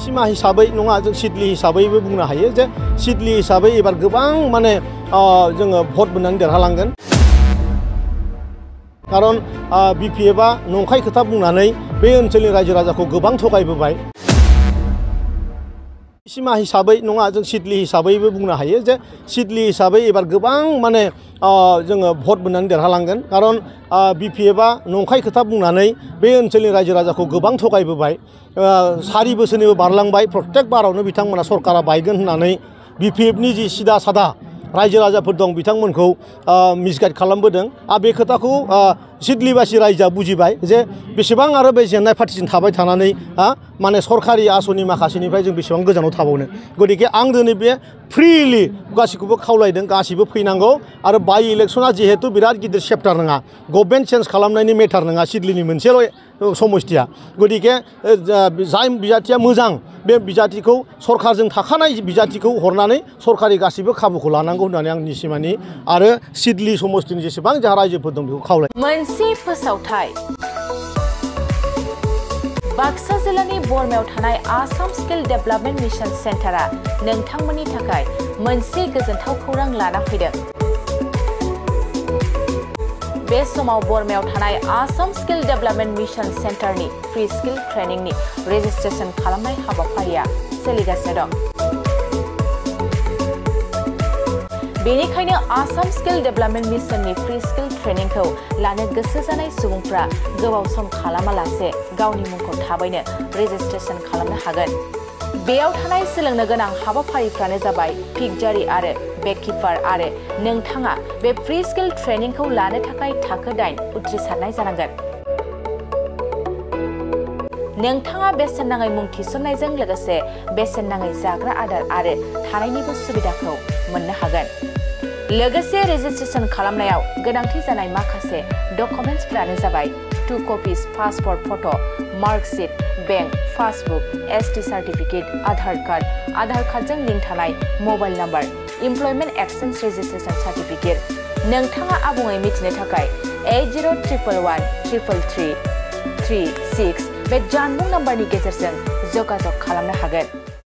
सिमा हिसाबै नङा जों सिडली हिसाबैबो बुंनो हायो जे सिडली हिसाबै एबार गोबां माने जोङो भट मोननानै देरहालांगोन खारन बिपिएफआ नंखाय खोथा बुंनानै बे ओनसोलनि रायजो राजाखौ गोबां थगायबोबाय सिमा हिसाबै नङा जों सिडली हिसाबैबो बुंनो हायो जे सिडली हिसाबै एबार गोबां माने जोङो भट मोननानै देरहालांगोन खारन बिपिएफआ नंखाय खोथा बुंनानै बे ओनसोलनि रायजो राजाखौ गोबां थगायबोबाय 4 बोसोरनिबो बारलांबाय प्रत्येक बारावनो बिथांमोना सरकारा बायगोन होननानै बिपिएफनि जि सिदा सादा रायजो राजाफोर दं बिथांमोनखौ मिसगाइड खालामबोदों बे खोथाखौ सिडलीबासि रायजोआ बुजिबाय जे बेसेबां आरो बे जेन्नाय पार्टिजों थाबाय थानानै माने सरकारि आसनि माखासेनिफ्राय जों बेसेबां गोजानाव थाबावनो गतिके आं दिनै बे फ्रिलि गासिखौबो खावलायदों गासिबो फैनांगौ आरो बाइ इलेक्शना जिहेतु बिराद गिदिर चेप्टार नङा गभर्नमेन्ट चेन्ज खालामनायनि मेटार नङा सिडलीनि मोनसेल' समस्थिया गतिके जाय बिजाथिया मोजां बे बिजाथिखौ सरकारजों थाखानाय बिजाथिखौ हरनानै सरकारि गासिबो खाबुखौ लानांगौ होननानै आं निसिमानि आरो सिडली समस्थिनि जेसेबां जाहा रायजोफोर दं बेखौ खावलाय मोनसे फोसावथाय बाक्सा जिल्लानि बरमायाव थानाय आसाम स्किल डेभेलपमेन्ट मिशन सेन्टारा नोंथांमोननि थाखाय मोनसे गोजोनथाव खौरां लाना फैदों बे समाव बरमायाव थानाय आसाम स्किल डेभेलपमेन्ट मिशन सेन्टारनि फ्री स्किल ट्रेनिंनि रेजिस्ट्रेशन खालामनाय हाबाफारिया सोलिगासिनो दं बेनिखायनो आसाम स्किल डेभेलपमेन्ट मिशननि फ्री स्किल ट्रेनिंखौ लानो गोसो जानाय सुबुंफ्रा गोबाव सम खालामालासे गावनि मुंखौ थाबैनो रेजिस्ट्रेशन खालामनो हागोन बेयाव थानाय सोलोंनो गोनां हाबाफारिफ्रानो जाबाय पिकजारि आरो बेककीपार आरो नोंथाङा बे फ्री स्किल ट्रेनिंखौ लानो थाखाय थाखो 8 उथ्रिसारनाय जानांगोन नोंथाङा बेसेन नाङै मुं थिसननायजों लोगोसे बेसेन नाङै जाग्रा आदार आरो थानायनिबो सुबिदाखौ मोननो हागोन लोगोसे रेजिस्ट्रेशन खालामनायाव गोनांथि जानाय माखासे डकुमेन्ट्सफोरानो जाबाय 2 copies passport photo marksheet bank passbook ST certificate Aadhaar कार्डजों लिंक थानाय mobile number employment exchange registration certificate नोंथाङा आबुङै मिथिनो थाखाय 8011133336 बे जानबुं नम्बरनि गेजेरजों जगाजग खालामनो हागोन